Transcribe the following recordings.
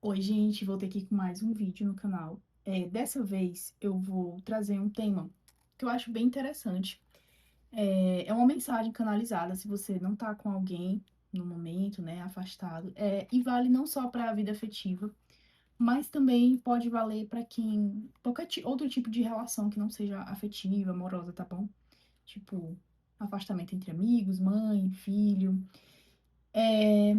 Oi, gente, voltei aqui com mais um vídeo no canal. Dessa vez eu vou trazer um tema que eu acho bem interessante. É uma mensagem canalizada se você não tá com alguém no momento, né, afastado. E vale não só para a vida afetiva, mas também pode valer para quem qualquer outro tipo de relação que não seja afetiva, amorosa, tá bom? Tipo, afastamento entre amigos, mãe, filho. É,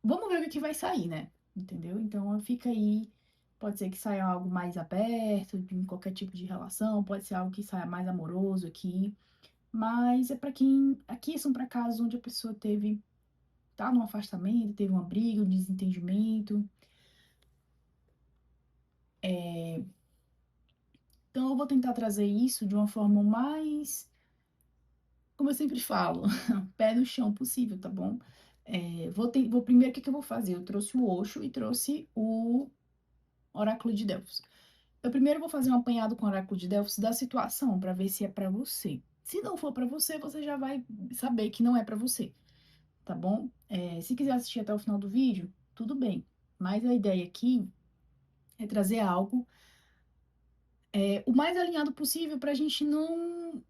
Vamos ver o que vai sair, né? Entendeu? Então fica aí. Pode ser que saia algo mais aberto, em qualquer tipo de relação, pode ser algo que saia mais amoroso aqui. Mas é pra quem. Aqui são pra casos onde a pessoa tá num afastamento, teve uma briga, um desentendimento. Então eu vou tentar trazer isso de uma forma mais, como eu sempre falo, pé no chão possível, tá bom? Vou primeiro, o que que eu vou fazer? Eu trouxe o Osho e trouxe o Oráculo de Delfos. Eu primeiro vou fazer um apanhado com o Oráculo de Delfos da situação, para ver se é para você. Se não for para você, você já vai saber que não é para você, tá bom? Se quiser assistir até o final do vídeo, tudo bem. Mas a ideia aqui é trazer algo o mais alinhado possível para a gente não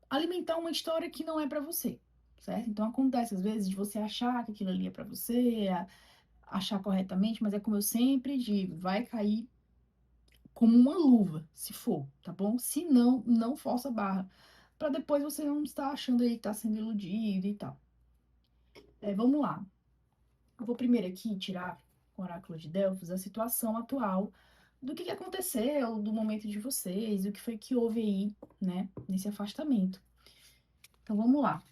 alimentar uma história que não é para você, certo? Então acontece às vezes de você achar que aquilo ali é para você, achar corretamente, mas é como eu sempre digo, vai cair como uma luva, se for, tá bom? Se não, não força a barra, para depois você não estar achando aí que tá sendo iludido e tal. Vamos lá. Eu vou primeiro aqui tirar com o Oráculo de Delfos a situação atual do que aconteceu, do momento de vocês, o que foi que houve aí, né, nesse afastamento. Então vamos lá.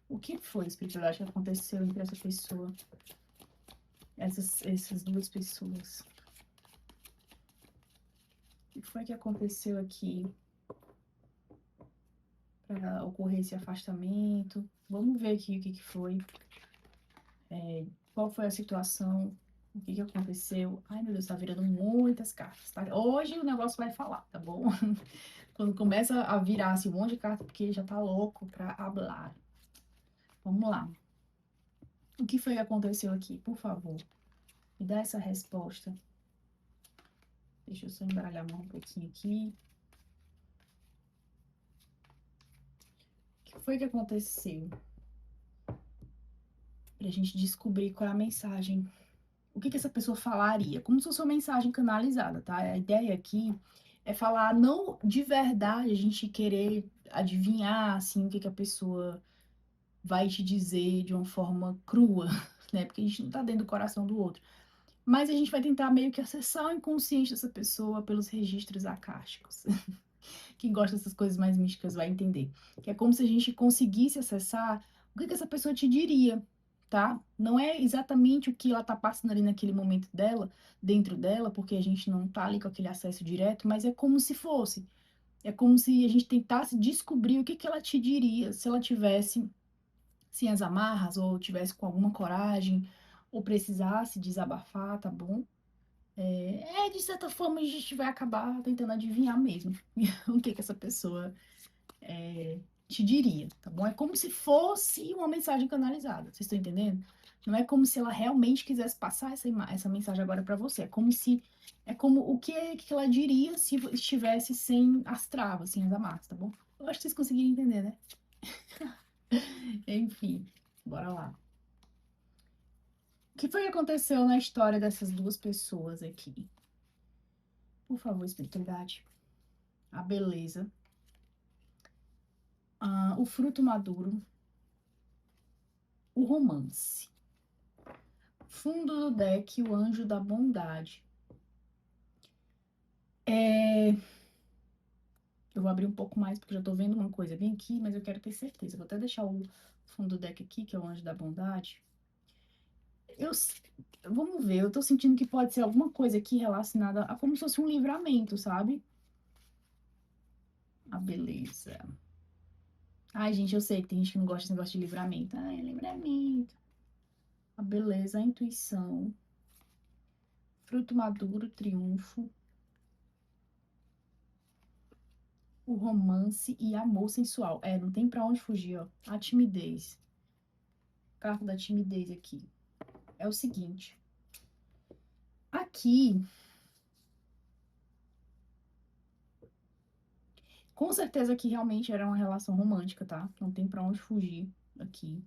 O que foi, espiritualidade, que aconteceu entre essa pessoa, essas duas pessoas? O que foi que aconteceu aqui para ocorrer esse afastamento? Vamos ver aqui o que que foi. Qual foi a situação? O que que aconteceu? Ai, meu Deus, tá virando muitas cartas, tá? Hoje o negócio vai falar, tá bom? Quando começa a virar assim, um monte de carta, porque já tá louco pra hablar. Vamos lá. O que foi que aconteceu aqui? Por favor, me dá essa resposta. Deixa eu só embaralhar mais um pouquinho aqui. O que foi que aconteceu? Pra gente descobrir qual é a mensagem. O que que essa pessoa falaria? Como se fosse uma mensagem canalizada, tá? A ideia aqui é falar não de verdade, a gente querer adivinhar, assim, o que que a pessoa vai te dizer de uma forma crua, né? Porque a gente não tá dentro do coração do outro. Mas a gente vai tentar meio que acessar o inconsciente dessa pessoa pelos registros acásticos. Quem gosta dessas coisas mais místicas vai entender. Que é como se a gente conseguisse acessar o que que essa pessoa te diria, tá? Não é exatamente o que ela tá passando ali naquele momento dela, dentro dela, porque a gente não tá ali com aquele acesso direto, mas é como se fosse. É como se a gente tentasse descobrir o que que ela te diria se ela tivesse sem as amarras, ou tivesse com alguma coragem, ou precisasse desabafar, tá bom? De certa forma, a gente vai acabar tentando adivinhar mesmo o que que essa pessoa te diria, tá bom? É como se fosse uma mensagem canalizada, vocês estão entendendo? Não é como se ela realmente quisesse passar essa mensagem agora para você. É como o que ela diria se estivesse sem as travas, sem as amarras, tá bom? Eu acho que vocês conseguiram entender, né? Enfim, bora lá. O que foi que aconteceu na história dessas duas pessoas aqui? Por favor, espiritualidade. A beleza. O fruto maduro. O romance. Fundo do deck, o anjo da bondade. É, eu vou abrir um pouco mais, porque eu já tô vendo uma coisa bem aqui, mas eu quero ter certeza. Vou até deixar o fundo do deck aqui, que é o anjo da bondade. Eu, vamos ver, eu tô sentindo que pode ser alguma coisa aqui relacionada a como se fosse um livramento, sabe? A beleza. Ai, gente, eu sei que tem gente que não gosta desse negócio de livramento. Ai, livramento. a beleza, a intuição, fruto maduro, triunfo, o romance e amor sensual. É, não tem pra onde fugir, ó. A timidez. Carta da timidez aqui. É o seguinte. Aqui, com certeza que realmente era uma relação romântica, tá? Não tem pra onde fugir aqui.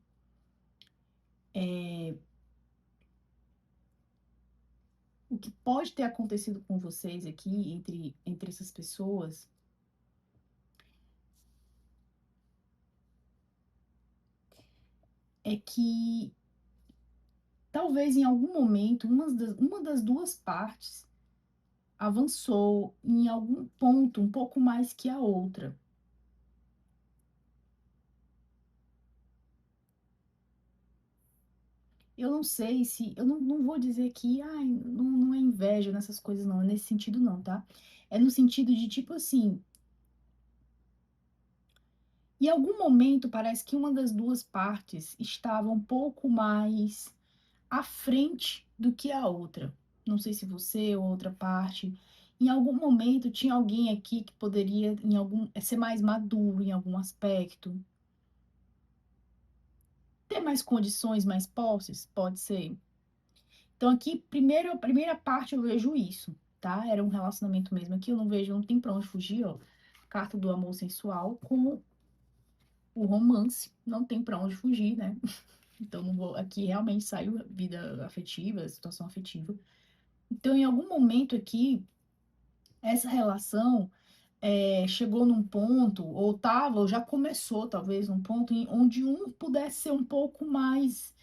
O que pode ter acontecido com vocês aqui, entre essas pessoas, é que talvez em algum momento uma das duas partes avançou em algum ponto um pouco mais que a outra. Eu não sei se. Eu não vou dizer que ai, não é inveja nessas coisas, não. É nesse sentido, não, tá? É no sentido de tipo assim. Em algum momento parece que uma das duas partes estava um pouco mais à frente do que a outra. Não sei se você ou outra parte. Em algum momento tinha alguém aqui que poderia ser mais maduro em algum aspecto, ter mais condições, mais posses, pode ser. Então aqui, primeiro, a primeira parte eu vejo isso, tá? Era um relacionamento mesmo aqui, eu não vejo, não tem pra onde fugir, ó. Carta do amor sensual com o romance, não tem pra onde fugir, né? Então não vou, aqui realmente saiu vida afetiva, situação afetiva. Então, em algum momento aqui, essa relação chegou num ponto, ou tava, ou já começou, talvez, num ponto onde um pudesse ser um pouco mais,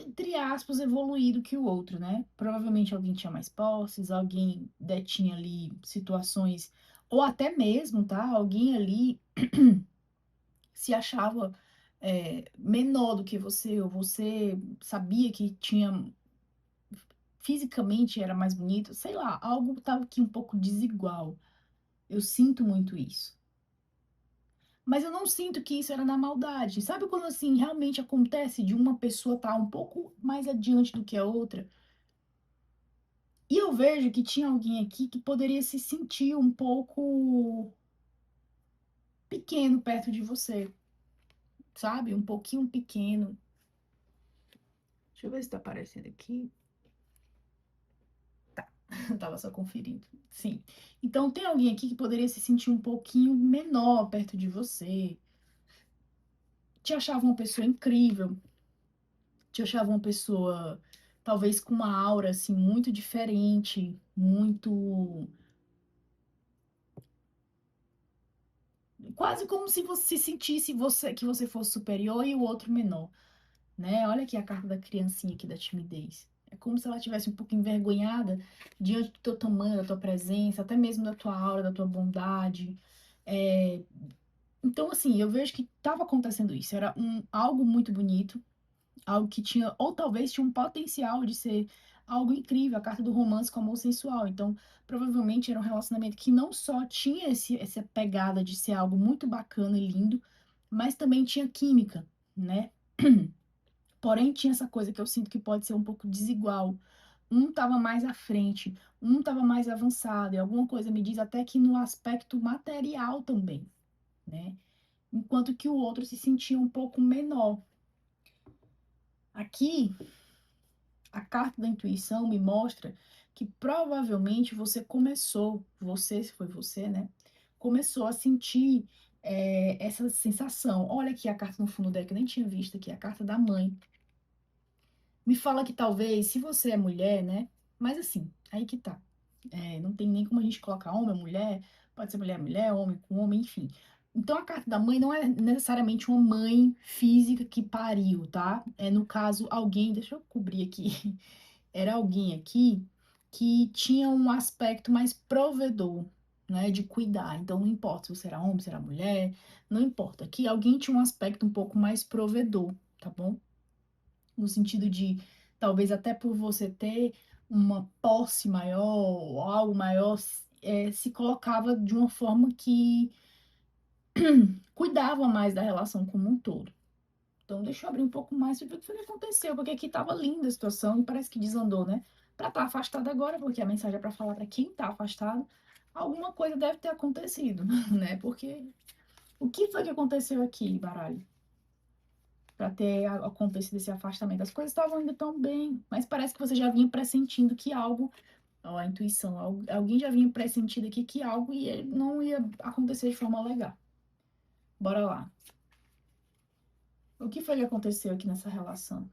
entre aspas, evoluído que o outro, né? Provavelmente alguém tinha mais posses, alguém tinha ali situações, ou até mesmo, tá? Alguém ali se achava menor do que você, ou você sabia que tinha fisicamente era mais bonito, sei lá, algo estava aqui um pouco desigual. Eu sinto muito isso. Mas eu não sinto que isso era na maldade. Sabe quando assim realmente acontece de uma pessoa estar um pouco mais adiante do que a outra? E eu vejo que tinha alguém aqui que poderia se sentir um pouco pequeno perto de você, sabe? Um pouquinho pequeno. Deixa eu ver se tá aparecendo aqui. Eu tava só conferindo. Sim. Então tem alguém aqui que poderia se sentir um pouquinho menor perto de você. Te achava uma pessoa incrível, te achava uma pessoa talvez com uma aura assim muito diferente, muito quase como se você se sentisse que você fosse superior e o outro menor, né? Olha aqui a carta da criancinha aqui da timidez. É como se ela estivesse um pouco envergonhada diante do teu tamanho, da tua presença, até mesmo da tua aura, da tua bondade. É, Então, assim, eu vejo que estava acontecendo isso. Era algo muito bonito, algo que tinha, ou talvez tinha um potencial de ser algo incrível, a carta do romance com amor sensual. Então, provavelmente era um relacionamento que não só tinha essa pegada de ser algo muito bacana e lindo, mas também tinha química, né? Porém, tinha essa coisa que eu sinto que pode ser um pouco desigual. Um estava mais à frente, um estava mais avançado, e alguma coisa me diz até que no aspecto material também, né? Enquanto que o outro se sentia um pouco menor. Aqui, a carta da intuição me mostra que provavelmente você, se foi você, né? Começou a sentir essa sensação. Olha aqui a carta no fundo dela, que eu nem tinha visto aqui, a carta da mãe. Me fala que talvez, se você é mulher, né? Mas assim, aí que tá. Não tem nem como a gente colocar homem ou mulher, pode ser mulher, mulher, homem com homem, enfim. Então a carta da mãe não é necessariamente uma mãe física que pariu, tá? É no caso alguém, deixa eu cobrir aqui, era alguém aqui que tinha um aspecto mais provedor, né, de cuidar. Então não importa se você era homem, se era mulher, não importa. Aqui alguém tinha um aspecto um pouco mais provedor, tá bom? No sentido de talvez até por você ter uma posse maior ou algo maior, se colocava de uma forma que cuidava mais da relação como um todo, Então, deixa eu abrir um pouco mais para ver o que foi que aconteceu, porque aqui estava linda a situação e parece que desandou, né? Para estar afastado agora, porque a mensagem é para falar para quem está afastado, alguma coisa deve ter acontecido, né? Porque o que foi que aconteceu aqui, baralho? Para ter acontecido esse afastamento. As coisas estavam indo tão bem, mas parece que você já vinha pressentindo que algo, ó, a intuição, alguém já vinha pressentindo aqui que algo não ia acontecer de forma legal. Bora lá. O que foi que aconteceu aqui nessa relação?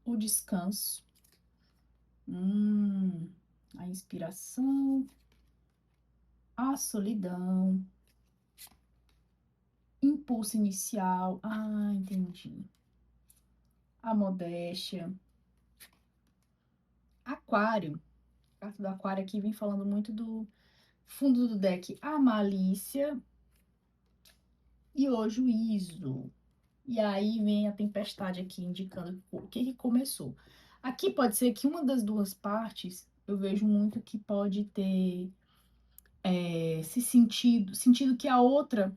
O descanso. A inspiração, a solidão, impulso inicial. Ah, entendi. A modéstia. Aquário. A carta do aquário aqui vem falando muito do fundo do deck. A malícia e o juízo. E aí vem a tempestade aqui indicando o que que começou. Aqui pode ser que uma das duas partes, eu vejo muito que pode ter se sentido que a outra,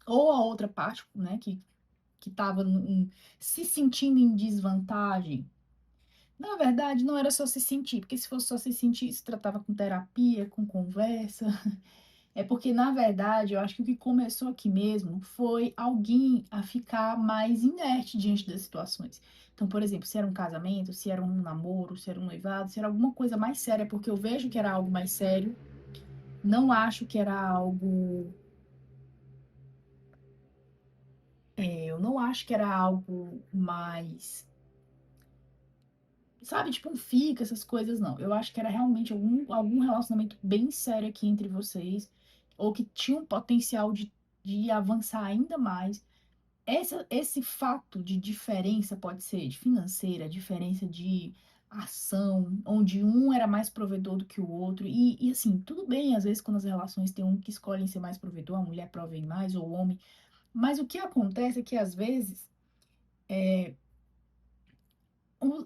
ou a outra parte, né, que estava se sentindo em desvantagem. Na verdade, não era só se sentir, porque se fosse só se sentir, se tratava com terapia, com conversa. É porque, na verdade, eu acho que o que começou aqui mesmo foi alguém a ficar mais inerte diante das situações. Então, por exemplo, se era um casamento, se era um namoro, se era um noivado, se era alguma coisa mais séria, porque eu vejo que era algo mais sério, não acho que era algo. Eu não acho que era algo mais. Sabe, tipo um fica, essas coisas, não. Eu acho que era realmente algum relacionamento bem sério aqui entre vocês, ou que tinha um potencial de avançar ainda mais. Esse fato de diferença pode ser de financeira, diferença de ação, onde um era mais provedor do que o outro. E assim, tudo bem, às vezes, quando as relações tem um que escolhem ser mais provedor, a mulher provém mais, ou o homem. Mas o que acontece é que, às vezes,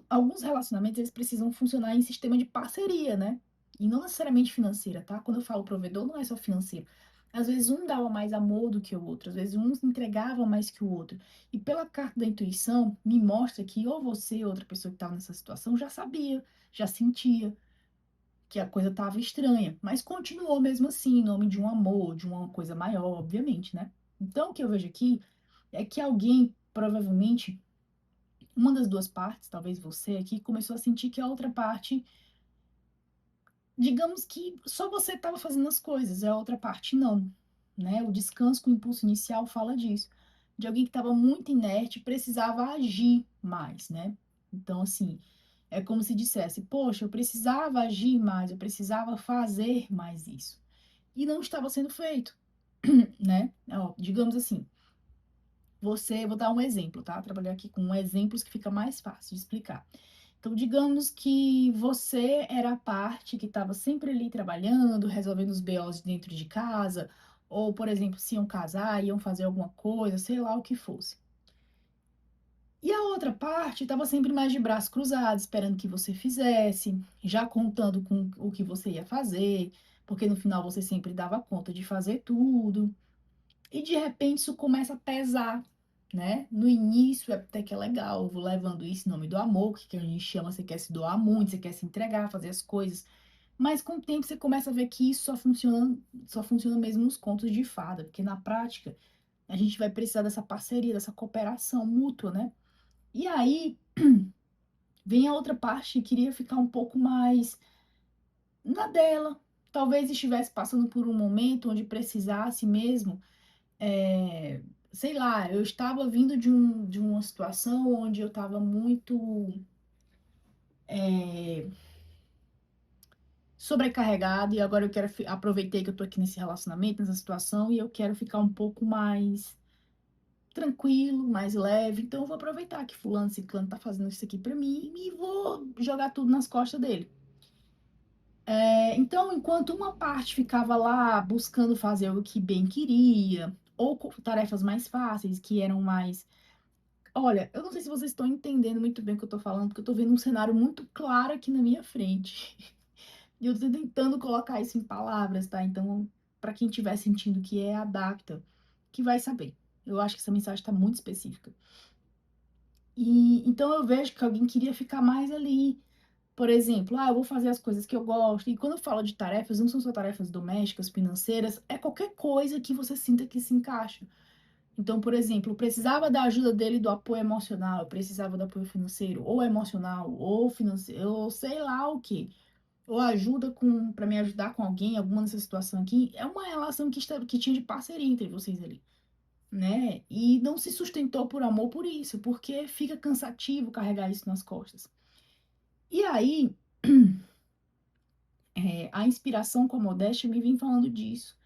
alguns relacionamentos eles precisam funcionar em sistema de parceria, né? E não necessariamente financeira, tá? Quando eu falo provedor, não é só financeiro. Às vezes um dava mais amor do que o outro, às vezes um entregava mais que o outro. E pela carta da intuição, me mostra que ou você ou outra pessoa que estava nessa situação já sabia, já sentia que a coisa estava estranha, mas continuou mesmo assim, em nome de um amor, de uma coisa maior, obviamente, né? Então, o que eu vejo aqui é que alguém provavelmente uma das duas partes, talvez você aqui, começou a sentir que a outra parte, digamos que só você estava fazendo as coisas, a outra parte não, né? O descanso com o impulso inicial fala disso, de alguém que estava muito inerte, precisava agir mais, né? Então, assim, é como se dissesse, poxa, eu precisava agir mais, eu precisava fazer mais isso. E não estava sendo feito, né? Ó, digamos assim, vou dar um exemplo, tá? Trabalhar aqui com exemplos que fica mais fácil de explicar. Então, digamos que você era a parte que estava sempre ali trabalhando, resolvendo os BOs dentro de casa, ou, por exemplo, se iam casar, iam fazer alguma coisa, sei lá o que fosse. E a outra parte estava sempre mais de braços cruzados, esperando que você fizesse, já contando com o que você ia fazer, porque no final você sempre dava conta de fazer tudo. E de repente isso começa a pesar, né? No início é até que é legal, eu vou levando isso em nome do amor, que a gente chama, você quer se doar muito, você quer se entregar, fazer as coisas. Mas com o tempo você começa a ver que isso só funciona mesmo nos contos de fada, porque na prática a gente vai precisar dessa parceria, dessa cooperação mútua, né? E aí vem a outra parte que queria ficar um pouco mais na dela. Talvez estivesse passando por um momento onde precisasse mesmo sei lá, eu estava vindo de uma situação onde eu estava muito é, sobrecarregada e agora eu quero, aproveitei que eu tô aqui nesse relacionamento, nessa situação, e eu quero ficar um pouco mais tranquilo, mais leve, então eu vou aproveitar que fulano, ciclano tá fazendo isso aqui pra mim e vou jogar tudo nas costas dele. Então, enquanto uma parte ficava lá buscando fazer o que bem queria, ou tarefas mais fáceis, que eram mais. Olha, eu não sei se vocês estão entendendo muito bem o que eu tô falando, porque eu tô vendo um cenário muito claro aqui na minha frente. E eu tô tentando colocar isso em palavras, tá? Então, para quem estiver sentindo que adapta. que vai saber. Eu acho que essa mensagem está muito específica. E então eu vejo que alguém queria ficar mais ali. Por exemplo, eu vou fazer as coisas que eu gosto. E quando eu falo de tarefas, não são só tarefas domésticas, financeiras, é qualquer coisa que você sinta que se encaixa. Então, por exemplo, eu precisava da ajuda dele do apoio emocional, eu precisava do apoio financeiro, ou emocional, ou financeiro, ou sei lá o quê. Ou ajuda com para me ajudar com alguém, alguma nessa situação aqui. É uma relação que tinha de parceria entre vocês ali, né? E não se sustentou por amor por isso, porque fica cansativo carregar isso nas costas. E aí, a inspiração com a modéstia me vem falando disso.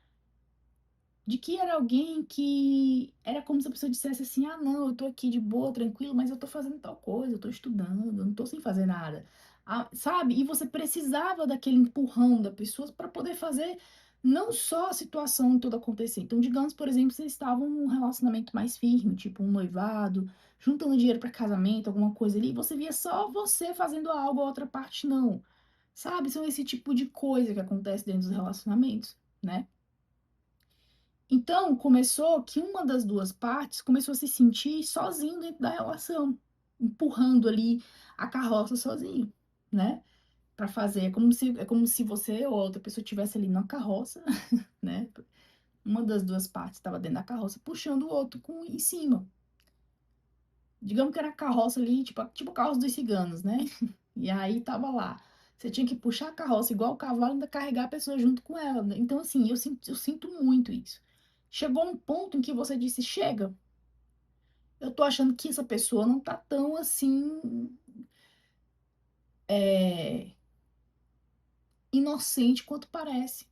De que era alguém que era como se a pessoa dissesse assim: ah, não, eu tô aqui de boa, tranquilo, mas eu tô fazendo tal coisa, eu tô estudando, eu não tô sem fazer nada. Sabe? E você precisava daquele empurrão da pessoa para poder fazer não só a situação toda acontecer. Então, digamos, por exemplo, vocês estavam num relacionamento mais firme, tipo um noivado, juntando dinheiro para casamento, alguma coisa ali, e você via só você fazendo algo, a outra parte não. Sabe? São esse tipo de coisa que acontece dentro dos relacionamentos, né? Então, começou que uma das duas partes começou a se sentir sozinho dentro da relação, empurrando ali a carroça sozinho, né? Para fazer. É como se você ou outra pessoa estivesse ali na carroça, né? Uma das duas partes estava dentro da carroça, puxando o outro em cima. Digamos que era a carroça ali, tipo a carroça dos ciganos, né? E aí tava lá. Você tinha que puxar a carroça igual o cavalo e ainda carregar a pessoa junto com ela, né? Então, assim, eu sinto muito isso. Chegou um ponto em que você disse: chega, eu tô achando que essa pessoa não tá tão assim, é, inocente quanto parece.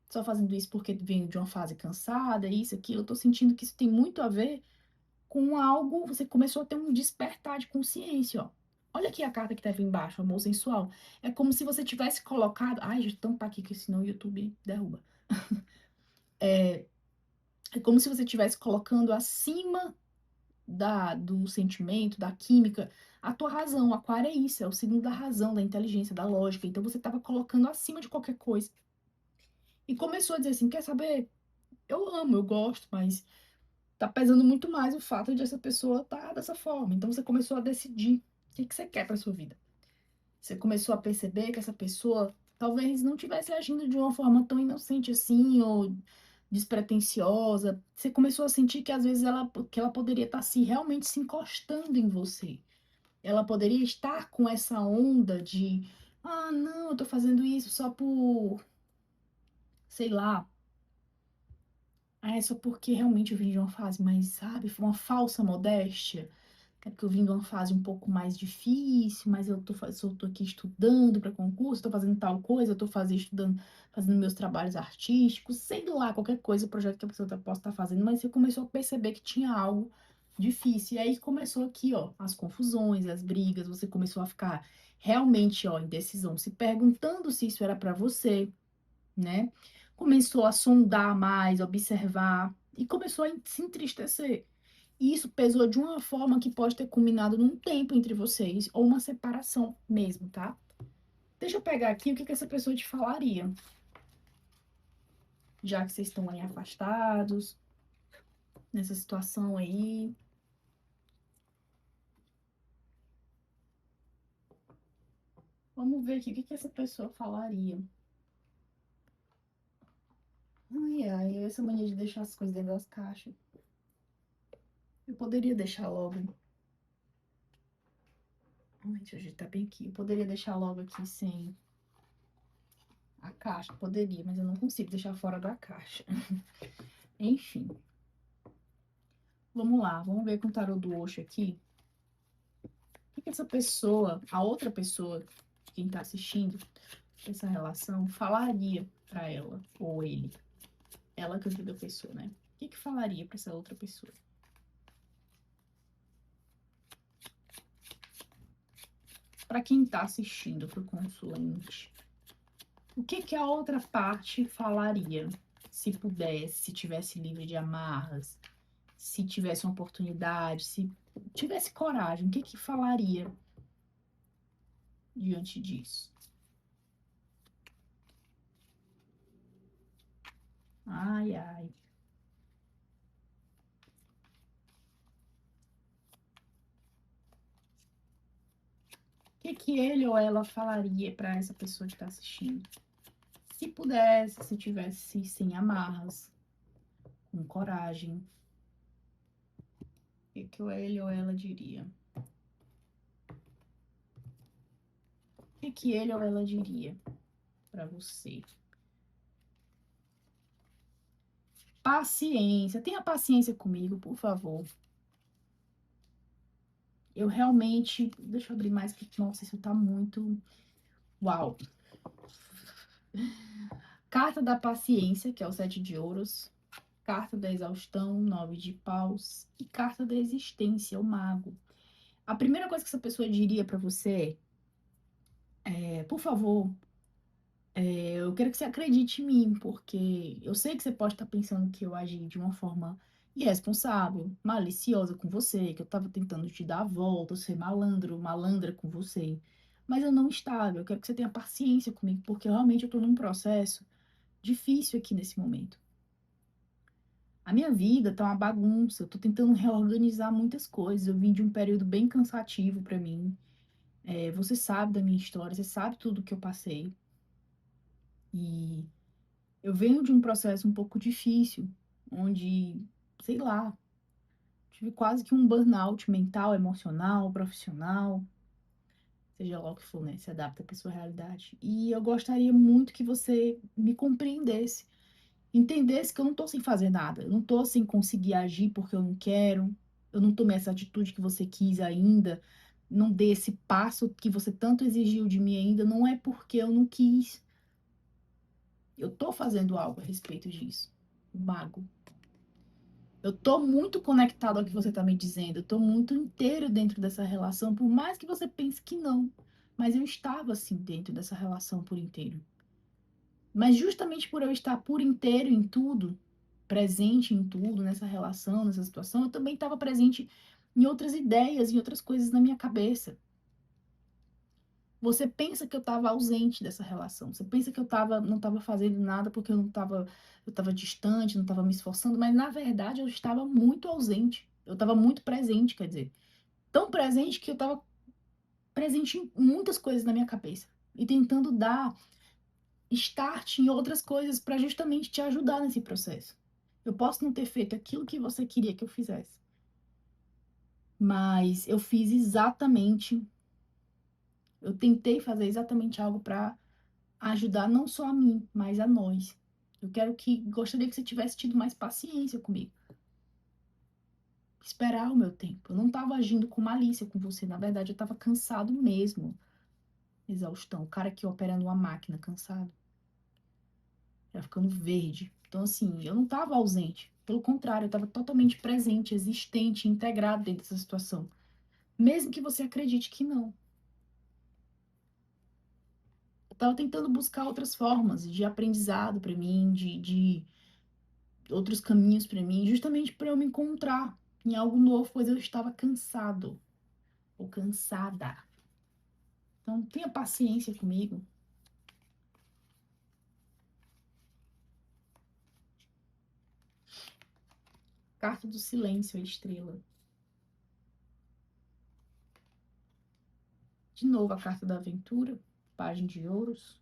Só fazendo isso porque vem de uma fase cansada, isso, aquilo. Eu tô sentindo que isso tem muito a ver com algo. Você começou a ter um despertar de consciência, ó. Olha aqui a carta que tava embaixo, amor sensual. É como se você tivesse colocado. Ai, deixa eu tampar aqui, que senão o YouTube derruba. É como se você estivesse colocando acima do sentimento, da química, a tua razão. O aquário é isso, é o signo da razão, da inteligência, da lógica. Então você estava colocando acima de qualquer coisa. E começou a dizer assim: quer saber? Eu amo, eu gosto, mas tá pesando muito mais o fato de essa pessoa estar dessa forma. Então você começou a decidir o que você quer para sua vida. Você começou a perceber que essa pessoa talvez não estivesse agindo de uma forma tão inocente assim, ou despretensiosa. Você começou a sentir que às vezes que ela poderia estar realmente se encostando em você. Ela poderia estar com essa onda de: ah, não, eu tô fazendo isso só por, sei lá, só porque realmente eu vim de uma fase mais, sabe, foi uma falsa modéstia. É porque eu vim de uma fase um pouco mais difícil, mas eu tô aqui estudando para concurso, tô fazendo tal coisa, eu tô estudando, fazendo meus trabalhos artísticos, sei lá, qualquer coisa, projeto que a pessoa possa estar fazendo, mas você começou a perceber que tinha algo difícil. E aí começou aqui, ó, as confusões, as brigas, você começou a ficar realmente, ó, indecisão, se perguntando se isso era para você, né? Começou a sondar mais, observar e começou a se entristecer. E isso pesou de uma forma que pode ter culminado num tempo entre vocês, ou uma separação mesmo, tá? Deixa eu pegar aqui o que essa pessoa te falaria, já que vocês estão aí afastados, nessa situação aí. Vamos ver aqui o que essa pessoa falaria. Ai, ai, essa mania de deixar as coisas dentro das caixas. Eu poderia deixar logo. Ai, deixa eu agitar bem aqui. Eu poderia deixar logo aqui sem a caixa. Poderia, mas eu não consigo deixar fora da caixa. Enfim. Vamos lá, vamos ver com o tarô do Osho aqui. O que essa pessoa, a outra pessoa, quem tá assistindo essa relação, falaria pra ela, ou ele? Ela que ajuda a pessoa, né? O que falaria pra essa outra pessoa? Pra quem tá assistindo, pro consulente, o que a outra parte falaria? Se pudesse, se tivesse livre de amarras, se tivesse uma oportunidade, se tivesse coragem, o que falaria diante disso? Ai, ai. que ele ou ela falaria para essa pessoa que está assistindo? Se pudesse, se tivesse sem amarras, com coragem, o que ele ou ela diria? O que ele ou ela diria para você? Paciência. Tenha paciência comigo, por favor. Eu realmente. Deixa eu abrir mais, porque, nossa, isso tá muito. Uau! Carta da paciência, que é o 7 de ouros. Carta da exaustão, 9 de paus. E carta da existência, o mago. A primeira coisa que essa pessoa diria para você por favor, eu quero que você acredite em mim, porque eu sei que você pode estar pensando que eu agi de uma forma irresponsável, maliciosa com você, que eu estava tentando te dar a volta, ser malandro, malandra com você. Mas eu não estava. Eu quero que você tenha paciência comigo, porque realmente eu estou num processo difícil aqui nesse momento. A minha vida tá uma bagunça, eu tô tentando reorganizar muitas coisas. Eu vim de um período bem cansativo para mim. Você sabe da minha história, você sabe tudo que eu passei. E eu venho de um processo um pouco difícil, onde, sei lá, tive quase que um burnout mental, emocional, profissional, seja lá o que for, né? Se adapta à sua realidade. E eu gostaria muito que você me compreendesse, entendesse que eu não tô sem fazer nada, eu não tô sem conseguir agir porque eu não quero, eu não tomei essa atitude que você quis ainda, não dei esse passo que você tanto exigiu de mim ainda, não é porque eu não quis. Eu tô fazendo algo a respeito disso. O mago. Eu tô muito conectado ao que você tá me dizendo. Eu tô muito inteiro dentro dessa relação, por mais que você pense que não. Mas eu estava assim dentro dessa relação por inteiro. Mas justamente por eu estar por inteiro em tudo, presente em tudo, nessa relação, nessa situação, eu também estava presente em outras ideias, em outras coisas na minha cabeça. Você pensa que eu estava ausente dessa relação. Você pensa que não estava fazendo nada porque eu estava distante, não estava me esforçando, mas na verdade eu estava muito ausente. Eu estava muito presente, quer dizer, tão presente que eu estava presente em muitas coisas na minha cabeça e tentando dar start em outras coisas para justamente te ajudar nesse processo. Eu posso não ter feito aquilo que você queria que eu fizesse, mas eu fiz exatamente, eu tentei fazer exatamente algo para ajudar não só a mim, mas a nós. Gostaria que você tivesse tido mais paciência comigo. Esperar o meu tempo. Eu não estava agindo com malícia com você, na verdade eu estava cansado mesmo. Exaustão. O cara aqui operando uma máquina, cansado. Já ficando verde. Então, assim, eu não estava ausente. Pelo contrário, eu estava totalmente presente, existente, integrado dentro dessa situação. Mesmo que você acredite que não. Eu estava tentando buscar outras formas de aprendizado para mim, de outros caminhos para mim, justamente para eu me encontrar em algo novo, pois eu estava cansado ou cansada. Então, tenha paciência comigo. Carta do silêncio, a estrela. De novo, a carta da aventura, página de ouros.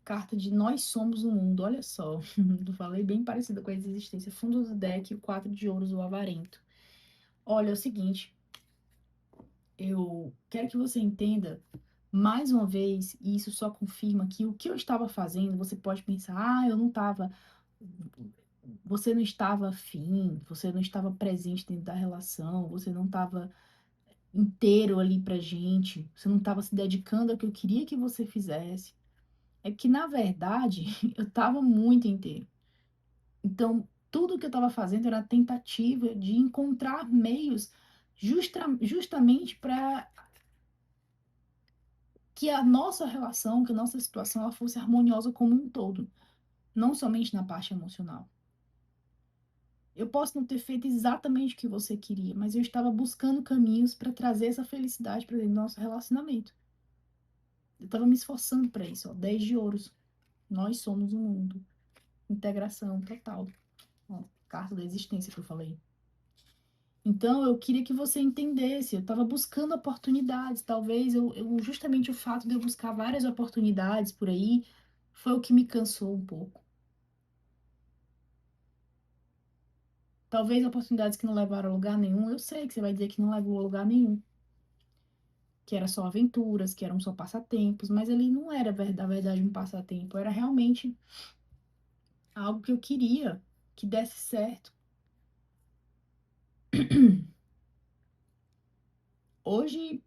Carta de nós somos o mundo, olha só. Eu falei bem parecida com a existência. Fundo do deck, o 4 de ouros, o avarento. Olha, é o seguinte, eu quero que você entenda mais uma vez, e isso só confirma que o que eu estava fazendo, você pode pensar, eu não estava, você não estava afim, você não estava presente dentro da relação, você não estava inteiro ali pra gente, você não estava se dedicando ao que eu queria que você fizesse. É que, na verdade, eu estava muito inteiro. Então, tudo que eu estava fazendo era a tentativa de encontrar meios justamente para que a nossa relação, que a nossa situação, ela fosse harmoniosa como um todo, não somente na parte emocional. Eu posso não ter feito exatamente o que você queria, mas eu estava buscando caminhos para trazer essa felicidade para dentro do nosso relacionamento. Eu estava me esforçando para isso, ó, 10 de ouros. Nós somos o mundo. Integração total. Ó, carta da existência que eu falei. Então, eu queria que você entendesse. Eu estava buscando oportunidades. Talvez justamente o fato de eu buscar várias oportunidades por aí foi o que me cansou um pouco. Talvez oportunidades que não levaram a lugar nenhum. Eu sei que você vai dizer que não levou a lugar nenhum, que era só aventuras, que eram só passatempos, mas ali não era, na verdade, um passatempo. Era realmente algo que eu queria que desse certo. Hoje,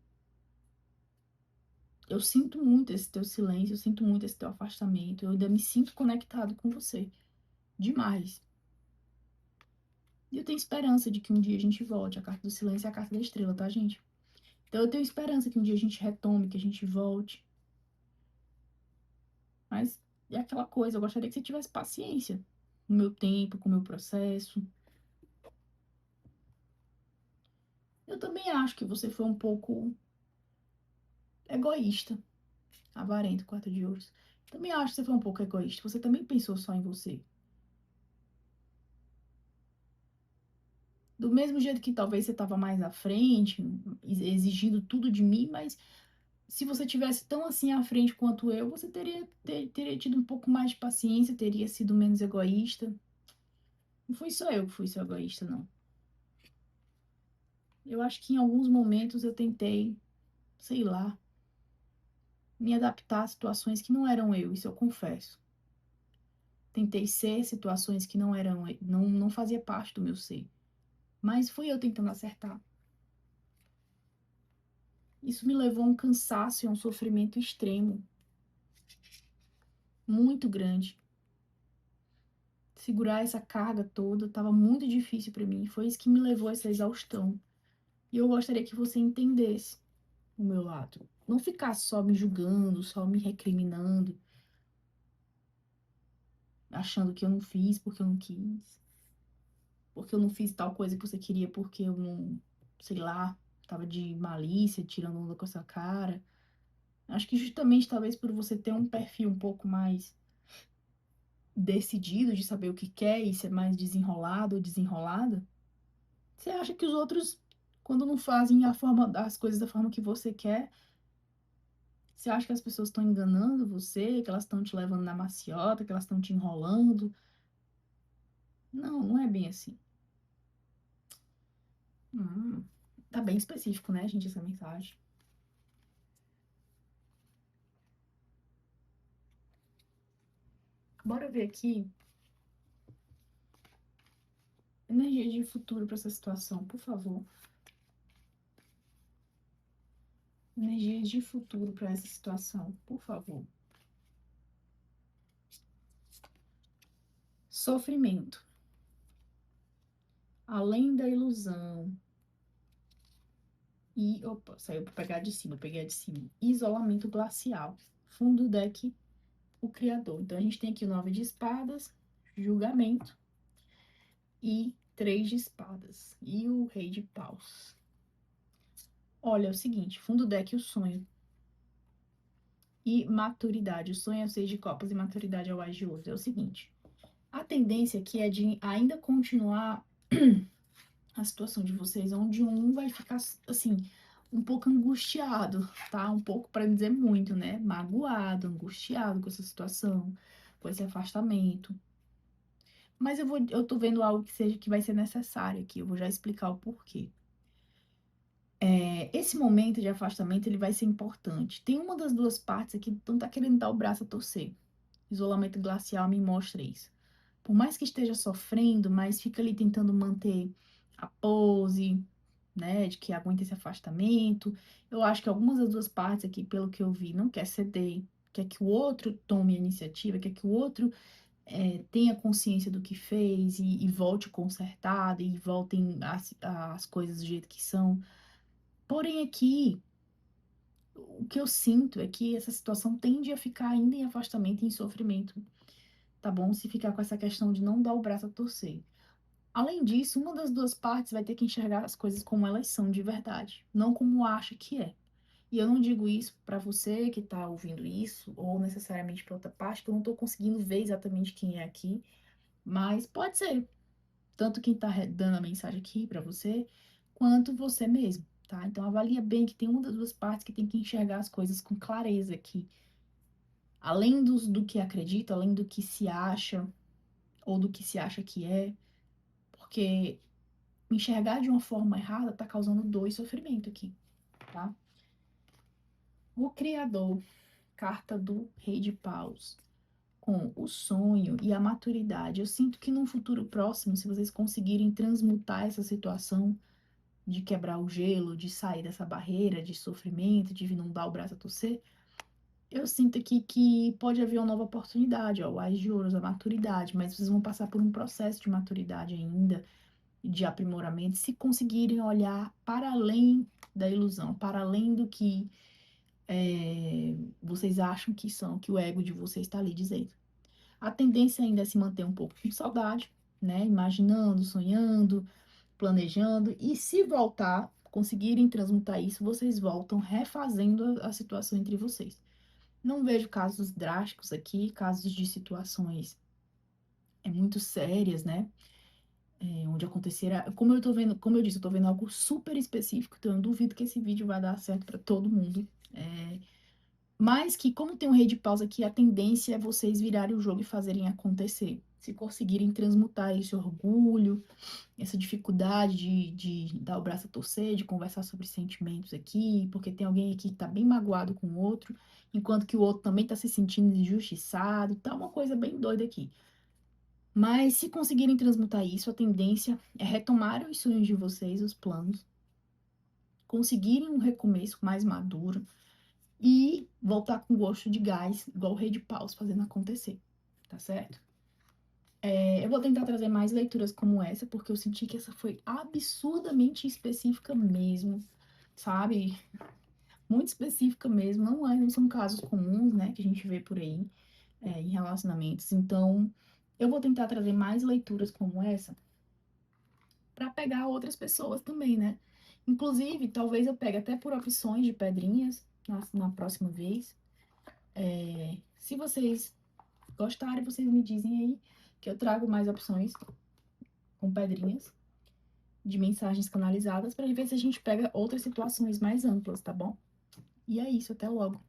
eu sinto muito esse teu silêncio, eu sinto muito esse teu afastamento. Eu ainda me sinto conectado com você. Demais. E eu tenho esperança de que um dia a gente volte. A carta do silêncio é a carta da estrela, tá, gente? Então eu tenho esperança que um dia a gente retome, que a gente volte. Mas é aquela coisa, eu gostaria que você tivesse paciência com o meu tempo, com o meu processo. Eu também acho que você foi um pouco egoísta, avarento, quarto de ouros. Também acho que você foi um pouco egoísta. Você também pensou só em você. Do mesmo jeito que talvez você estava mais à frente, exigindo tudo de mim, mas se você tivesse tão assim à frente quanto eu, você teria tido um pouco mais de paciência, teria sido menos egoísta. Não fui só eu que fui seu egoísta, não. Eu acho que em alguns momentos eu tentei, sei lá, me adaptar a situações que não eram eu, isso eu confesso. Tentei ser situações que não eram, não fazia parte do meu ser. Mas fui eu tentando acertar. Isso me levou a um cansaço e a um sofrimento extremo, muito grande. Segurar essa carga toda estava muito difícil para mim. Foi isso que me levou a essa exaustão. E eu gostaria que você entendesse o meu lado. Não ficasse só me julgando, só me recriminando, achando que eu não fiz porque eu não quis, porque eu não fiz tal coisa que você queria porque eu não, sei lá, tava de malícia, tirando onda com essa cara. Acho que justamente talvez por você ter um perfil um pouco mais decidido de saber o que quer e ser mais desenrolado ou desenrolada, você acha que os outros, quando não fazem as coisas da forma que você quer, você acha que as pessoas estão enganando você, que elas estão te levando na maciota, que elas estão te enrolando? Não, não é bem assim. Hum, tá bem específico, né, gente, essa mensagem. Bora ver aqui energia de futuro para essa situação, por favor. Energias de futuro para essa situação, por favor. Sofrimento. Além da ilusão. E, opa, saiu para pegar de cima, peguei a de cima. Isolamento glacial. Fundo do deck, o criador. Então, a gente tem aqui o 9 de espadas, julgamento e 3 de espadas. E o rei de paus. Olha, é o seguinte, fundo do deck, o sonho. E maturidade. O sonho é o 6 de copas e maturidade é o Ás de ouros. É o seguinte, a tendência aqui é de ainda continuar a situação de vocês, onde um vai ficar, assim, um pouco angustiado, tá? Um pouco, para dizer muito, né? Magoado, angustiado com essa situação, com esse afastamento. Mas eu tô vendo algo que vai ser necessário aqui, eu vou já explicar o porquê. Esse momento de afastamento, ele vai ser importante. Tem uma das duas partes aqui que não tá querendo dar o braço a torcer. Isolamento glacial me mostra isso. Por mais que esteja sofrendo, mas fica ali tentando manter a pose, né, de que aguenta esse afastamento. Eu acho que algumas das duas partes aqui, pelo que eu vi, não quer ceder, quer que o outro tome a iniciativa, quer que o outro tenha consciência do que fez e volte consertado e voltem as coisas do jeito que são. Porém, aqui, o que eu sinto é que essa situação tende a ficar ainda em afastamento e em sofrimento, tá bom? Se ficar com essa questão de não dar o braço a torcer. Além disso, uma das duas partes vai ter que enxergar as coisas como elas são de verdade, não como acha que é. E eu não digo isso para você que tá ouvindo isso, ou necessariamente para outra parte, que eu não tô conseguindo ver exatamente quem é aqui, mas pode ser tanto quem tá dando a mensagem aqui para você, quanto você mesmo, tá? Então avalia bem que tem uma das duas partes que tem que enxergar as coisas com clareza aqui. Além do que acredita, além do que se acha, ou do que se acha que é, porque enxergar de uma forma errada tá causando dor e sofrimento aqui, tá? O Criador, carta do Rei de Paus, com o sonho e a maturidade. Eu sinto que num futuro próximo, se vocês conseguirem transmutar essa situação de quebrar o gelo, de sair dessa barreira de sofrimento, de não dar o braço a torcer, eu sinto aqui que pode haver uma nova oportunidade, ó, o Ás de Ouros, a maturidade, mas vocês vão passar por um processo de maturidade ainda, de aprimoramento, se conseguirem olhar para além da ilusão, para além do que vocês acham que são, que o ego de vocês está ali dizendo. A tendência ainda é se manter um pouco com saudade, né? Imaginando, sonhando, planejando, e se voltar, conseguirem transmutar isso, vocês voltam refazendo a situação entre vocês. Não vejo casos drásticos aqui, casos de situações muito sérias, né? Onde acontecerá. Como eu tô vendo, como eu disse, eu tô vendo algo super específico, então eu duvido que esse vídeo vai dar certo para todo mundo. Mas que, como tem um rei de paus aqui, a tendência é vocês virarem o jogo e fazerem acontecer. Se conseguirem transmutar esse orgulho, essa dificuldade de dar o braço a torcer, de conversar sobre sentimentos aqui, porque tem alguém aqui que tá bem magoado com o outro, enquanto que o outro também tá se sentindo injustiçado, tá uma coisa bem doida aqui. Mas se conseguirem transmutar isso, a tendência é retomar os sonhos de vocês, os planos, conseguirem um recomeço mais maduro e voltar com gosto de gás, igual o Rei de Paus, fazendo acontecer, tá certo? Eu vou tentar trazer mais leituras como essa, porque eu senti que essa foi absurdamente específica mesmo, sabe? Muito específica mesmo, não são casos comuns, né, que a gente vê por aí, em relacionamentos. Então, eu vou tentar trazer mais leituras como essa para pegar outras pessoas também, né? Inclusive, talvez eu pegue até por opções de pedrinhas na próxima vez. Se vocês gostarem, vocês me dizem aí que eu trago mais opções com pedrinhas de mensagens canalizadas para ver se a gente pega outras situações mais amplas, tá bom? E é isso, até logo.